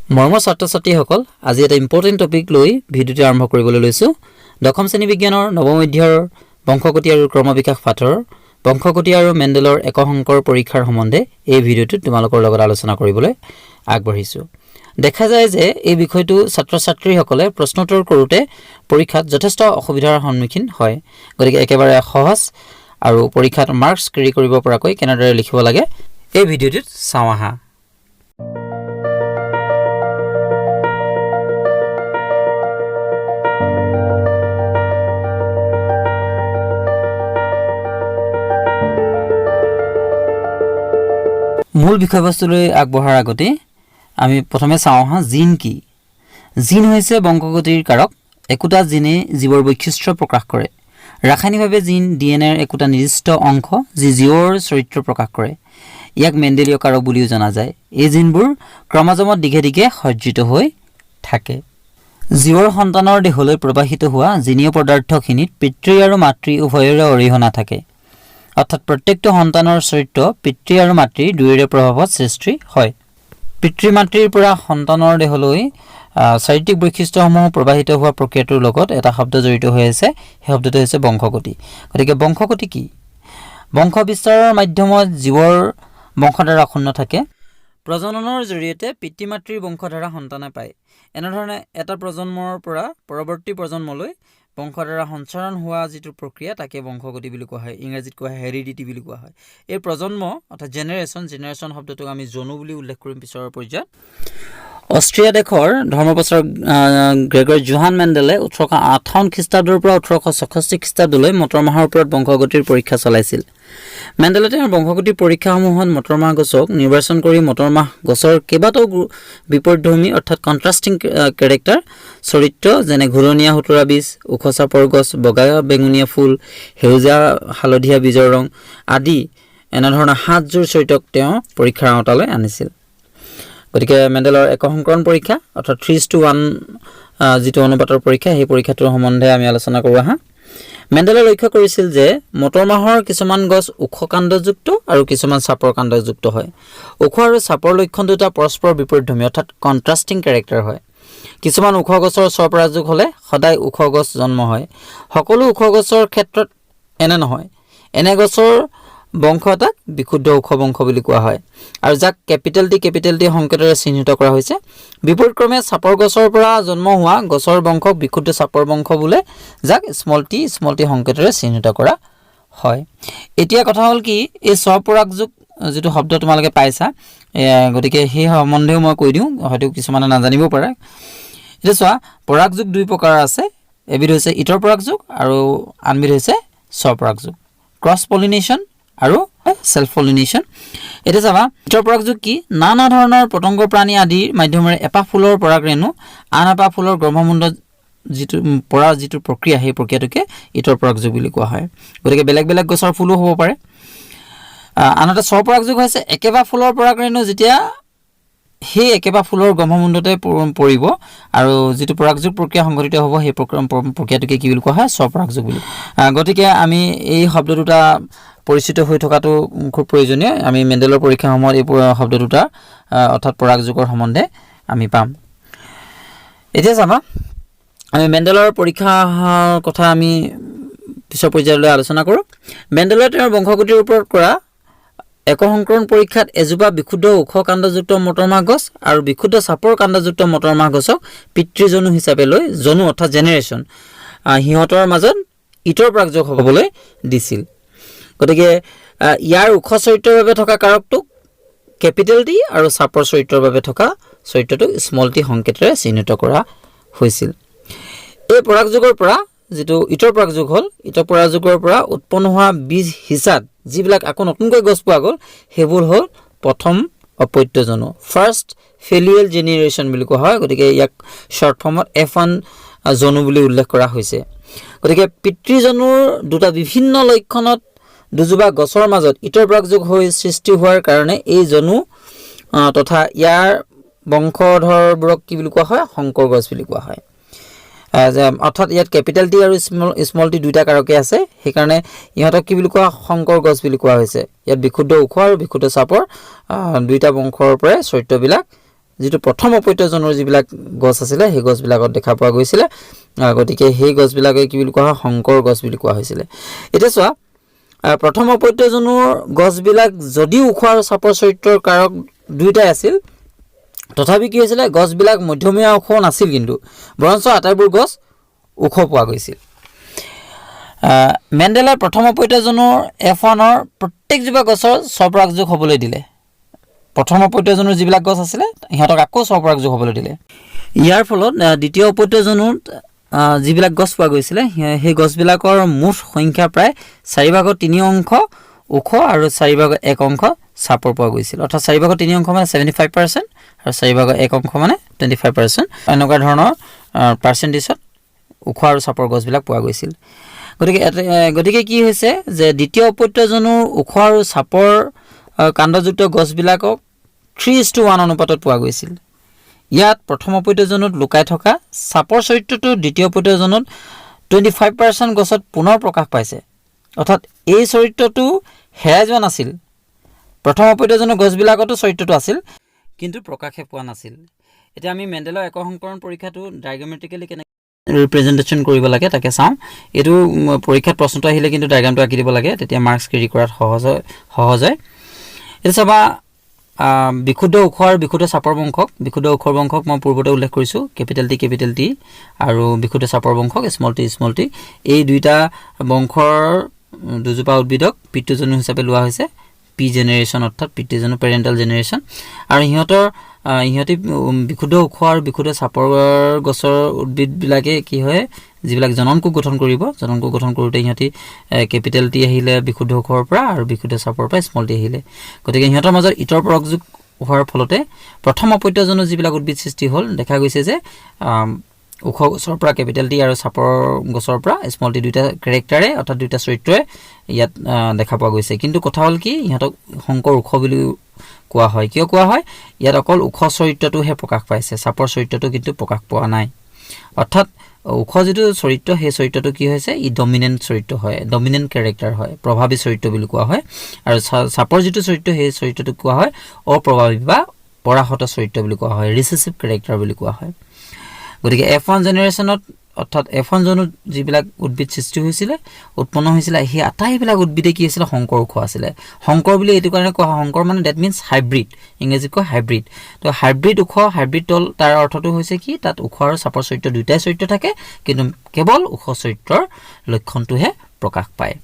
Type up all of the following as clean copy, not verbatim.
মৰমৰ ছাত্ৰ-ছাত্ৰীসকল, আজি এটা ইম্পৰ্টেণ্ট টপিক লৈ ভিডিঅ'টো আৰম্ভ কৰিবলৈ লৈছোঁ। দশম শ্ৰেণী বিজ্ঞানৰ নৱম অধ্যায়ৰ বংশগতি আৰু ক্ৰমবিকাশ পাঠৰ বংশগতি আৰু মেণ্ডেলৰ একসংকৰ পৰীক্ষাৰ সম্বন্ধে এই ভিডিঅ'টোত তোমালোকৰ লগত আলোচনা কৰিবলৈ আগবাঢ়িছোঁ। দেখা যায় যে এই বিষয়টো ছাত্ৰ-ছাত্ৰীসকলে প্ৰশ্নোত্তৰ কৰোঁতে পৰীক্ষাত যথেষ্ট অসুবিধাৰ সন্মুখীন হয়। গতিকে একেবাৰে সহজ আৰু পৰীক্ষাত মাৰ্কছ কেৰি কৰিব পৰাকৈ কেনেদৰে লিখিব লাগে এই ভিডিঅ'টোত চাওঁ আহা। মূল বিষয়বস্তুলৈ আগবঢ়াৰ আগতে আমি প্ৰথমে চাওঁ আহা জিন কি। জিন হৈছে বংশগতিৰ কাৰক। একোটা জিনে জীৱৰ বৈশিষ্ট্য প্ৰকাশ কৰে। ৰাসায়নিকভাৱে জিন ডিএনএৰ একোটা নিৰ্দিষ্ট অংশ যি জীৱৰ চৰিত্ৰ প্ৰকাশ কৰে। ইয়াক মেণ্ডেলীয় কাৰক বুলিও জনা যায়। এই জিনবোৰ ক্ৰমজমত দিঘে দিঘে সজ্জিত হৈ থাকে। জীৱৰ সন্তানৰ দেহলৈ প্ৰবাহিত হোৱা জিনীয় পদাৰ্থখিনিত পিতৃ আৰু মাতৃ উভয়ৰে অৰিহণা থাকে। অৰ্থাৎ প্ৰত্যেকটো সন্তানৰ চৰিত্ৰ পিতৃ আৰু মাতৃৰ দুয়োৰে প্ৰভাৱত সৃষ্টি হয়। পিতৃ মাতৃৰ পৰা সন্তানৰ দেহলৈ চাৰিত্ৰিক বৈশিষ্ট্যসমূহ প্ৰবাহিত হোৱা প্ৰক্ৰিয়াটোৰ লগত এটা শব্দ জড়িত হৈ আছে। সেই শব্দটো হৈছে বংশগতি। গতিকে বংশগতি কি? বংশ বিস্তাৰৰ মাধ্যমত জীৱৰ বংশধাৰা অক্ষুণ্ণ থাকে। প্ৰজননৰ জৰিয়তে পিতৃ মাতৃৰ বংশধাৰা সন্তানে পায়। এনেধৰণে এটা প্ৰজন্মৰ পৰা পৰৱৰ্তী প্ৰজন্মলৈ বংশধাৰা সঞ্চাৰণ হোৱা যিটো প্ৰক্ৰিয়া তাকে বংশগতি বুলি কোৱা হয়। ইংৰাজীত কোৱা হয় হেৰিডিটি বুলি কোৱা হয়। এই প্ৰজন্ম অৰ্থাৎ জেনেৰেশ্যন শব্দটোক আমি জনু বুলি উল্লেখ কৰিম পিছৰ পৰ্যায়ত। অষ্ট্ৰিয়া দেশৰ ধৰ্মপ্ৰচাৰক গ্ৰেগৰ জোহান মেণ্ডেলে 1858 খ্ৰীষ্টাব্দৰ পৰা 1866 খ্ৰীষ্টাব্দলৈ মটৰ মাহৰ ওপৰত বংশগতিৰ পৰীক্ষা চলাইছিল। মেণ্ডেলে তেওঁৰ বংশগতিৰ পৰীক্ষাসমূহত মটৰ মাহ গছক নিৰ্বাচন কৰি মটৰ মাহ গছৰ কেইবাটাও বিপৰীতধৰ্মী অৰ্থাৎ কণ্ট্ৰাষ্টিং কেৰেক্টাৰ চৰিত্ৰ যেনে ঘূৰণীয়া সুতুৰা বীজ, ওখ চাপৰ গছ, বগা বেঙুনীয়া ফুল, সেউজীয়া হালধীয়া বীজৰ ৰং আদি এনেধৰণৰ 7যোৰ চৰিত্ৰক তেওঁ পৰীক্ষাৰ আওতালৈ আনিছিল। গতিকে মেণ্ডেলৰ একসংকৰণ পৰীক্ষা অৰ্থাৎ 3:1 যিটো অনুপাতৰ পৰীক্ষা সেই পৰীক্ষাটোৰ সম্বন্ধে আমি আলোচনা কৰোঁ আহা। মেণ্ডেলে লক্ষ্য কৰিছিল যে মটৰ মাহৰ কিছুমান গছ ওখ কাণ্ডযুক্ত আৰু কিছুমান চাপৰ কাণ্ডযুক্ত হয়। ওখ আৰু চাপৰ লক্ষণ দুটা পৰস্পৰ বিপৰীতধৰ্মী অৰ্থাৎ কণ্ট্ৰাষ্টিং কেৰেক্টাৰ হয়। কিছুমান ওখ গছৰ স্বপৰাগযোগ হ'লে সদায় ওখ গছ জন্ম হয়। সকলো ওখ গছৰ ক্ষেত্ৰত এনে নহয়। এনে গছৰ বংশ এটাক বিশুদ্ধ ওখ বংশ বুলি কোৱা হয় আৰু যাক কেপিটেল টি সংকেতেৰে চিহ্নিত কৰা হৈছে। বিপৰীতক্ৰমে চাপৰ গছৰ পৰা জন্ম হোৱা গছৰ বংশক বিশুদ্ধ চাপৰ বংশ বোলে, যাক স্মল টি সংকেতেৰে চিহ্নিত কৰা হয়। এতিয়া কথা হ'ল কি, এই স্বপৰাগযোগ যিটো শব্দ তোমালোকে পাইছা, গতিকে সেই সম্বন্ধেও মই কৈ দিওঁ, হয়তো কিছুমানে নাজানিব পাৰে। এতিয়া চোৱা, পৰাগযোগ দুই প্ৰকাৰৰ আছে। এবিধ হৈছে ইতৰ পৰাগযোগ আৰু আনবিধ হৈছে স্বপৰাগযোগ। ক্ৰছ পলিনেশ্যন আৰু চেল্ফ পলিনেশ্যন। এতিয়া চাবা, ইতৰ পৰাগযোগ কি? নানা ধৰণৰ পতংগ প্ৰাণী আদিৰ মাধ্যমেৰে এপাহ ফুলৰ পৰাগৰেণু আন এপাহ ফুলৰ গৰ্ভমুণ্ডত যিটো প্ৰক্ৰিয়া, সেই প্ৰক্ৰিয়াটোকে ইতৰ পৰাগযোগ বুলি কোৱা হয়। গতিকে বেলেগ বেলেগ গছৰ ফুলো হ'ব পাৰে। আনহাতে স্বপৰাগযোগ হৈছে একেবাহ ফুলৰ পৰাগৰেণু যেতিয়া সেই একেবাহ ফুলৰ গৰ্ভমুণ্ডতে পৰিব আৰু যিটো পৰাগযোগ প্ৰক্ৰিয়া সংঘটিত হ'ব সেই প্ৰক্ৰিয়াটোকে কি বুলি কোৱা হয়? স্বপৰাগযোগ বুলি। গতিকে আমি এই শব্দ দুটা পৰিচিত হৈ থকাটো খুব প্ৰয়োজনীয়। আমি মেণ্ডেলৰ পৰীক্ষাসমূহত এই শব্দ দুটা অৰ্থাৎ পৰাগযোগৰ সম্বন্ধে আমি পাম। এতিয়া চাবা, আমি মেণ্ডেলৰ পৰীক্ষাৰ কথা আমি পিছৰ পৰ্যায়লৈ আলোচনা কৰোঁ। মেণ্ডেলে তেওঁৰ বংশগতিৰ ওপৰত কৰা একসংকৰণ পৰীক্ষাত এজোপা বিশুদ্ধ ওখ কাণ্ডযুক্ত মটৰ মাহ গছ আৰু বিশুদ্ধ চাপৰ কাণ্ডযুক্ত মটৰ মাহ গছক পিতৃজনু হিচাপে লৈ জনু অৰ্থাৎ জেনেৰেশ্যন সিহঁতৰ মাজত ইতৰ পৰাগযোগ হ'বলৈ দিছিল। গতিকে ইয়াৰ ওখ চৰিত্ৰৰ বাবে থকা কাৰকটোক কেপিটেল টি আৰু চাপৰ চৰিত্ৰৰ বাবে থকা চৰিত্ৰটোক স্মল টি সংকেতেৰে চিহ্নিত কৰা হৈছিল। এই পৰাগযোগৰ পৰা যিটো ইতৰ পৰাগযোগ হ'ল, ইতৰ পৰাগযোগৰ পৰা উৎপন্ন হোৱা বীজ হিচাত যিবিলাক আকৌ নতুনকৈ গছ পোৱা গ'ল, সেইবোৰ হ'ল প্ৰথম অপত্যজনু, ফাৰ্ষ্ট ফেলিয়েল জেনেৰেশ্যন বুলি কোৱা হয়। গতিকে ইয়াক শ্বৰ্ট ফৰ্মত F1 জনু বুলি উল্লেখ কৰা হৈছে। গতিকে পিতৃজনুৰ দুটা বিভিন্ন লক্ষণত দুজোপা গছৰ মাজত ইতৰ পৰাগযোগ হৈ সৃষ্টি হোৱাৰ কাৰণে এই জনু তথা ইয়াৰ বংশধৰবোৰক কি বুলি কোৱা হয়? সংকৰ গছ বুলি কোৱা হয়। অৰ্থাৎ ইয়াত কেপিটেল টি আৰু স্মল টি দুইটা কাৰকে আছে, সেইকাৰণে ইহঁতক কি বুলি কোৱা? সংকৰ গছ বুলি কোৱা হৈছে। ইয়াত বিশুদ্ধ ওখ আৰু বিশুদ্ধ চাপৰ দুইটা বংশৰ পৰাই চৰিত্ৰবিলাক যিটো প্ৰথম অপত্যজনৰ যিবিলাক গছ আছিলে সেই গছবিলাকত দেখা পোৱা গৈছিলে গতিকে সেই গছবিলাকে কি বুলি কোৱা হয় শংকৰ গছ বুলি কোৱা হৈছিলে এতিয়া চোৱা প্ৰথম অপত্যজনৰ গছবিলাক যদিও ওখ আৰু চাপৰ চৰিত্ৰৰ কাৰক দুইটাই আছিল তথাপি কি হৈছিলে গছবিলাক মধ্যমীয়া ওখ নাছিল কিন্তু বৰঞ্চ আটাইবোৰ গছ ওখ পোৱা গৈছিল মেণ্ডেলাই প্ৰথম অপত্যজনৰ F1ৰ প্ৰত্যেকজোপা গছৰ স্বপৰাগযোগ হ'বলৈ দিলে প্ৰথম অপত্যজনৰ যিবিলাক গছ আছিলে ইহঁতক আকৌ স্বপৰাগযোগ হ'বলৈ দিলে ইয়াৰ ফলত দ্বিতীয় অপত্যজনত যিবিলাক গছ পোৱা গৈছিলে সেই গছবিলাকৰ মুঠ সংখ্যা প্ৰায় 4/3 ওখ আৰু 4/1 চাপৰ পোৱা গৈছিল অৰ্থাৎ 4/3 মানে 75% আৰু 4/1 মানে 25% এনেকুৱা ধৰণৰ পাৰ্চেণ্টেজত ওখ আৰু চাপৰ গছবিলাক পোৱা গৈছিল গতিকে কি হৈছে যে দ্বিতীয় অপত্যজনৰ ওখ আৰু চাপৰ কাণ্ডযুক্ত গছবিলাকক 3:1 অনুপাতত পোৱা গৈছিল ইয়াত প্ৰথম অপত্যজনত লুকাই থকা চাপৰ চৰিত্ৰটো দ্বিতীয় অপত্যজনত 25% গছত পুনৰ প্ৰকাশ পাইছে অৰ্থাৎ এই চৰিত্ৰটো হেৰাই যোৱা নাছিল প্ৰথম অপত্যজনৰ গছবিলাকতো চৰিত্ৰটো আছিল কিন্তু প্ৰকাশে পোৱা নাছিল এতিয়া আমি মেণ্ডেলৰ একক সংকৰণ পৰীক্ষাটো ডায়াগ্ৰামেটিক্যালি কেনে ৰিপ্ৰেজেন্টেশন কৰিব লাগে তাকে চাওঁ এটো পৰীক্ষাত প্ৰশ্নটো আহিলে কিন্তু ডায়াগ্ৰামটো আঁকি দিব লাগে তেতিয়া মাৰ্কস কেৰি কৰাত সহজ হয় এটা চাবা বিশুদ্ধ ওখ আৰু বিশুদ্ধ চাপৰ বংশক বিশুদ্ধ ওখৰ বংশক মই পূৰ্বতে উল্লেখ কৰিছো কেপিটেল টি আৰু বিশুদ্ধ চাপৰ বংশক স্মল টি এই দুইটা বংশৰ দুজোপা উদ্ভিদক পিতৃজনু হিচাপে লোৱা হৈছে পি জেনেৰেশন অৰ্থাৎ পিতৃজনু পেৰেন্টাল জেনেৰেশন আৰু ইহঁতি বিশুদ্ধ ওখ আৰু বিশুদ্ধ চাপৰ গছৰ উদ্ভিদ বিলাকে কি হয় যিবিলাক জননকোষ গঠন কৰিব জননকোষ গঠন কৰোতে ইহঁতি কেপিটেল টি আহিলে বিশুদ্ধ ওখৰ পৰা আৰু বিশুদ্ধ চাপৰ পৰা স্মল টি আহিলে গতিকে ইহঁতৰ মাজত ইতৰ পৰকযোগ হোৱাৰ ফলতে প্ৰথম অপত্যজনৰ যিবিলাক উদ্ভিদ সৃষ্টি হ'ল দেখা গৈছে যে ওখ গছৰ পৰা কেপিটেল টি আৰু চাপৰ গছৰ পৰা স্মল টি দুইটা ক্যাৰেক্টাৰে অৰ্থাৎ দুইটা চৰিত্ৰই ইয়াত দেখা পোৱা গৈছে কিন্তু কথা হ'ল কি ইহঁতক শংকৰ ওখ বুলি কোৱা হয় কিয় কোৱা হয় ইয়াত অকল ওখ চৰিত্ৰটোহে প্ৰকাশ পাইছে চাপৰ চৰিত্ৰটো কিন্তু প্ৰকাশ পোৱা নাই অৰ্থাৎ ওখ যিটো চৰিত্ৰ সেই চৰিত্ৰটো কি হৈছে ই ডমিনেন্ট চৰিত্ৰ হয় ডমিনেন্ট ক্যাৰেক্টাৰ হয় প্ৰভাৱী চৰিত্ৰ বুলি কোৱা হয় আৰু চাপৰ যিটো চৰিত্ৰ সেই চৰিত্ৰটো কোৱা হয় অপ্ৰভাৱী বা পৰাহত চৰিত্ৰ বুলি কোৱা হয় ৰিসেসিভ ক্যাৰেক্টাৰ বুলি কোৱা হয় গতিকে F1 জেনেৰেশনত অৰ্থাৎ F1 জনত যিবিলাক উদ্ভিদ সৃষ্টি হৈছিল উৎপন্ন হৈছিল সেই আটাইবিলাক উদ্ভিদে কি আছিল শংকৰ ওখ আছিল শংকৰ বুলি এটো কাৰণে কোৱা শংকৰ মানে দ্যাট মিন্স হাইব্ৰিড ইংৰাজীত কয় হাইব্ৰিড তো হাইব্ৰিড ওখ হাইব্ৰিড তল তাৰ অৰ্থটো হৈছে কি তাত ওখ আৰু চাপৰ চৰিত্ৰ দুইটাই চৰিত্ৰ থাকে কিন্তু কেৱল ওখ চৰিত্ৰৰ লক্ষণটোহে প্ৰকাশ পায়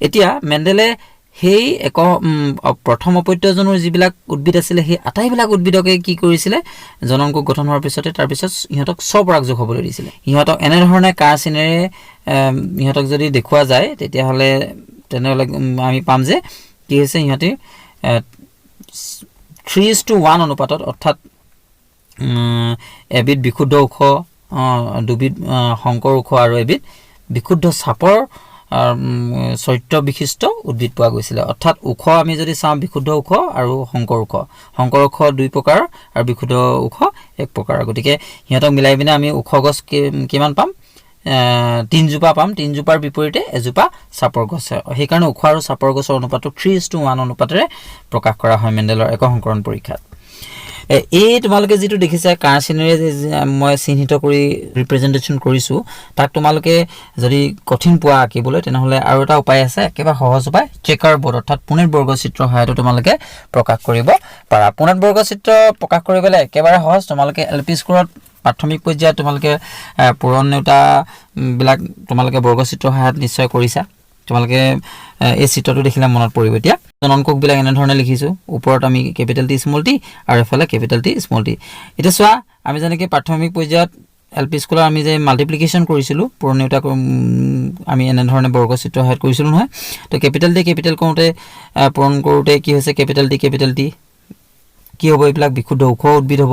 এতিয়া মেণ্ডেলে সেই প্ৰথম অপত্যজনৰ যিবিলাক উদ্ভিদ আছিল সেই আটাইবিলাক উদ্ভিদকে কি কৰিছিল জননকোষ গঠন হোৱাৰ পিছতে তাৰ পিছত ইহঁতক স্বপৰাগযোগ হ'বলৈ দিছিল ইহঁতক এনে ধৰণে কাৰ্চিনেৰে ইহঁতক যদি দেখুৱা যায় তেতিয়া হলে তেনেহলে আমি পাম যে কি হৈছে ইহঁতে 3:1 অনুপাতত অৰ্থাৎ এবিধ বিশুদ্ধ ওখ দুবিধ শংকৰ ওখ আৰু এবিধ বিশুদ্ধ চাপৰ চৰিত্ৰ বিশিষ্ট উদ্ভিদ পোৱা গৈছিল অৰ্থাৎ ওখ আমি যদি চাওঁ বিশুদ্ধ ওখ আৰু শংকৰ ওখ দুই প্ৰকাৰ আৰু বিশুদ্ধ ওখ এক প্ৰকাৰ গতিকে হিহঁতক মিলাই বিনা আমি ওখ গছ কিমান পাম 3 জোপা পাম 3 জোপাৰ বিপৰীতে এজোপা চাপৰ গছ সেই কাৰণে ওখ আৰু চাপৰ গছৰ অনুপাতটো 3:1 অনুপাতেৰে প্ৰকাশ কৰা হয় মেণ্ডেলৰ একক সংকৰণ পৰীক্ষাত এই তোমালোকে যেটো দেখিছা কাৰ্চিনেৰে মই চিহ্নিত কৰি ৰিপ্ৰেজেন্টেশন কৰিছো তাক তোমালোকে যদি কঠিন পোৱা আঁকিবলৈ তেনেহলে আৰু এটা উপায় আছে একেবাৰে সহজ উপায় চেকাৰ বোৰ্ড অৰ্থাৎ পুনেট বৰ্গচিত্ৰ সহায়ত তোমালোকে প্ৰকাশ কৰিব পাৰা পুনেট বৰ্গচিত্ৰ প্ৰকাশ কৰিবলৈ একেবাৰে সহজ তোমালোকে এলপি স্কুলত প্ৰাথমিক পৰ্যায়ত তোমালোকে পুৰণ নেউতা বিলাক তোমালোকে বৰ্গচিত্ৰ সহায়ত নিশ্চয় কৰিছা তোমালোকে এই চিত্ৰটো দেখিলে মনত পৰিব এতিয়া জননকোষ বিলাক এনে ধৰণে লিখিছো ওপৰত আমি কেপিটেল টি স্মল টি আৰু এফালে কেপিটেল টি স্মল টি এটা চোৱা আমি জানেকি প্ৰাথমিক পৰ্যায়ত এলপি স্কুলৰ আমি যে মাল্টিপ্লিকেশন কৰিছিলো পুৰণ নেউতা আমি এনে ধৰণে বৰ্গচিত্ৰ সহায়ত কৰিছিলো নহয় তো কেপিটেল কৰোতে পুৰণ কৰোতে কি হৈছে কেপিটেল টি কি হ'ব এইবিলাক বিশুদ্ধ ওখ উদ্ভিদ হ'ব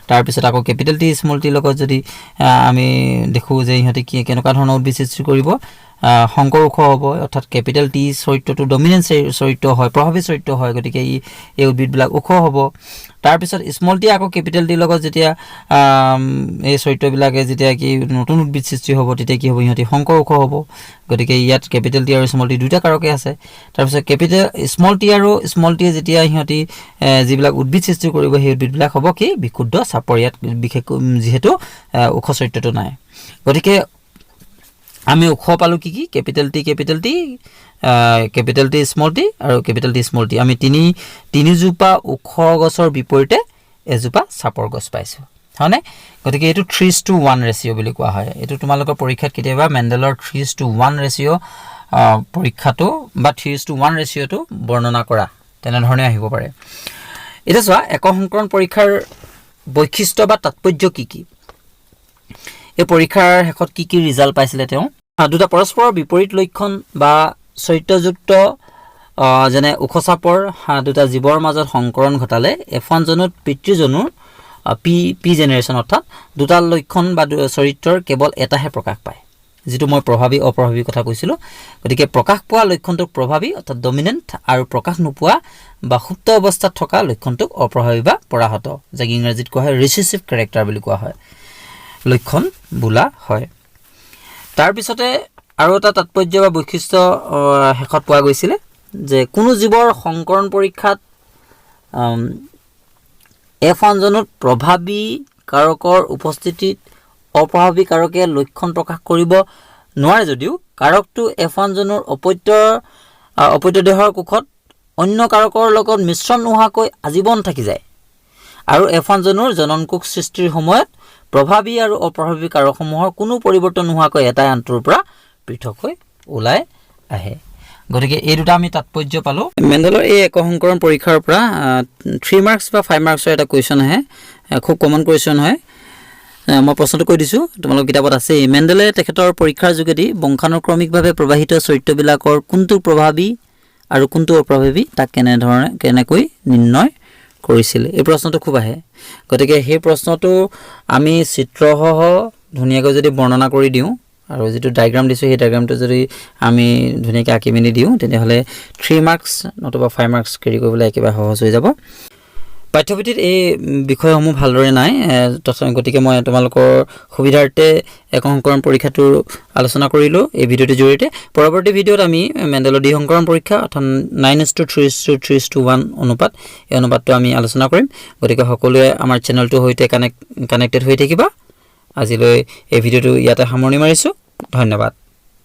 তাৰ পিছত আকৌ কেপিটেল টি স্মল টি লগত যদি আমি দেখো যে ইহঁতে কি কেনেকুৱা ধৰণৰ উদ্ভিদ সৃষ্টি কৰিব শংকৰ ওখ হ'ব অৰ্থাৎ কেপিটেল টি চৰিত্ৰটো ডমিনেন্ট চৰিত্ৰ হয় প্ৰভাৱী চৰিত্ৰ হয় গতিকে এই উদ্ভিদবিলাক ওখ হ'ব তাৰপিছত স্মল টি আকৌ কেপিটেল টিৰ লগত যেতিয়া এই চৰিত্ৰবিলাকে যেতিয়া কি নতুন উদ্ভিদ সৃষ্টি হ'ব তেতিয়া কি হ'ব ইহঁতি শংকৰ ওখ হ'ব গতিকে ইয়াত কেপিটেল টি আৰু স্মল টি দুটা কাৰকে আছে তাৰপিছত কেপিটেল স্মল টি আৰু স্মল টি যেতিয়া ইহঁতি যিবিলাক উদ্ভিদ সৃষ্টি কৰিব সেই উদ্ভিদবিলাক হ'ব কি বিশুদ্ধ চাপৰ ইয়াত বিশেষ যেহেতু ওখ চৰিত্ৰটো নাই গতিকে আমি ওখ পালো কি কেপিটেল টি স্মল টি আৰু কেপিটেল টি স্মল টি আমি তিনিজোপা ওখ গছৰ বিপৰীতে এজোপা চাপৰ গছ পাইছো হয়নে গতিকে এইটো 3:1 ৰেচিঅ বুলি কোৱা হয় এইটো তোমালোকৰ পৰীক্ষাত কেতিয়াবা মেণ্ডেলৰ 3:1 ৰেচিঅ পৰীক্ষাটো বা 3:1 ৰেচিঅটো বৰ্ণনা কৰা তেনে ধৰণে আহিব পাৰে এটা চোৱা একক সংকৰণ পৰীক্ষাৰ বৈশিষ্ট্য বা তাৎপৰ্য কি এই পৰীক্ষাৰ শেষত কি ৰিজাল্ট পাইছিলে তেওঁ দুটা পৰস্পৰৰ বিপৰীত লক্ষণ বা চৰিত্ৰযুক্ত যেনে ওখচাপৰ দুটা জীৱৰ মাজত সংকৰণ ঘটালে F1 জনুত পিতৃজনুৰ পি জেনেৰেশ্যন অৰ্থাৎ দুটা লক্ষণ বা চৰিত্ৰৰ কেৱল এটাহে প্ৰকাশ পায় যেটো মই প্ৰভাৱী অপ্ৰভাৱী কথা কৈছিলো গতিকে প্ৰকাশ পোৱা লক্ষণটোক প্ৰভাৱী অৰ্থাৎ ডমিনেন্ট আৰু প্ৰকাশ নোপোৱা বা সুপ্ত অৱস্থাত থকা লক্ষণটোক অপ্ৰভাৱী বা পৰাহত যাক ইংৰাজীত কোৱা হয় ৰিসেসিভ ক্যাৰেক্টাৰ বুলি কোৱা হয় লক্ষণ বোলা হয় তাৰ পিছতে আৰু এটা তাৎপৰ্য বা বৈশিষ্ট্য শেষত পোৱা গৈছিল যে কোনো জীৱৰ সংকৰণ পৰীক্ষাত F1 জনুত প্ৰভাৱী কাৰকৰ উপস্থিতিত অপ্ৰভাৱী কাৰকে লক্ষণ প্ৰকাশ কৰিব নোৱাৰে যদিও কাৰকটো F1 জনুৰ অপত্য দেহৰ কোষত অন্য কাৰকৰ লগত মিশ্ৰণ নোহোৱাকৈ আজীৱন থাকি যায় আৰু F1 জনুৰ জনন কোষ সৃষ্টিৰ সময়ত প্ৰভাৱী আৰু অপ্ৰভাৱী কাৰকসমূহৰ কোনো পৰিৱৰ্তন নোহোৱাকৈ এটা আন্তৰৰ পৰা পৃথক হৈ ওলাই আহে গতিকে এই দুটা আমি তাৎপৰ্য পালো মেণ্ডেলৰ এই একক সংকৰণ পৰীক্ষাৰ পৰা 3 মাৰ্কছ বা 5 মাৰ্কছৰ এটা কোৱেশ্চন আহে খুব কমন কোৱেশ্চন হয় মই প্ৰশ্নটো কৈ দিছো তোমালোকৰ কিতাপত আছে মেণ্ডেলে তেখেতৰ পৰীক্ষাৰ যোগেদি বংশানুক্ৰমিকভাৱে প্ৰবাহিত চৰিত্ৰবিলাকৰ কোনটো প্ৰভাৱী আৰু কোনটো অপ্ৰভাৱী তাক কেনেকৈ নিৰ্ণয় কৰিছিল এই প্ৰশ্নটো খুব আহে গতিকে সেই প্ৰশ্নটো আমি চিত্ৰসহ ধুনীয়াকৈ যদি বৰ্ণনা কৰি দিওঁ আৰু যেটো ডায়াগ্ৰাম দিছো সেই ডায়াগ্ৰামটো যদি আমি ধুনীয়াকৈ আঁকি মেলি দিওঁ তেনেহলে 3 মাৰ্কছ নতুবা 5 মাৰ্কছ কেৰি কৰিবলৈ একেবাৰে সহজ হৈ যাব পাঠ্যপুথিত এই বিষয়সমূহ ভালদৰে নাই গতিকে মই তোমালোকৰ সুবিধাৰ্থে একক সংকৰণ পৰীক্ষাটোৰ আলোচনা কৰিলো এই ভিডিঅ'টোৰ জৰিয়তে পৰৱৰ্তী ভিডিঅ'ত আমি মেণ্ডেলৰ দ্বি সংকৰণ পৰীক্ষা অৰ্থাৎ 9:3:3:1 অনুপাত এই অনুপাতটো আমি আলোচনা কৰিম গতিকে সকলোৱে আমাৰ চেনেলটোৰ সৈতে কানেক্টেড হৈ থাকিবা আজিলৈ এই ভিডিঅ'টো ইয়াতে সামৰণি মাৰিছো ধন্যবাদ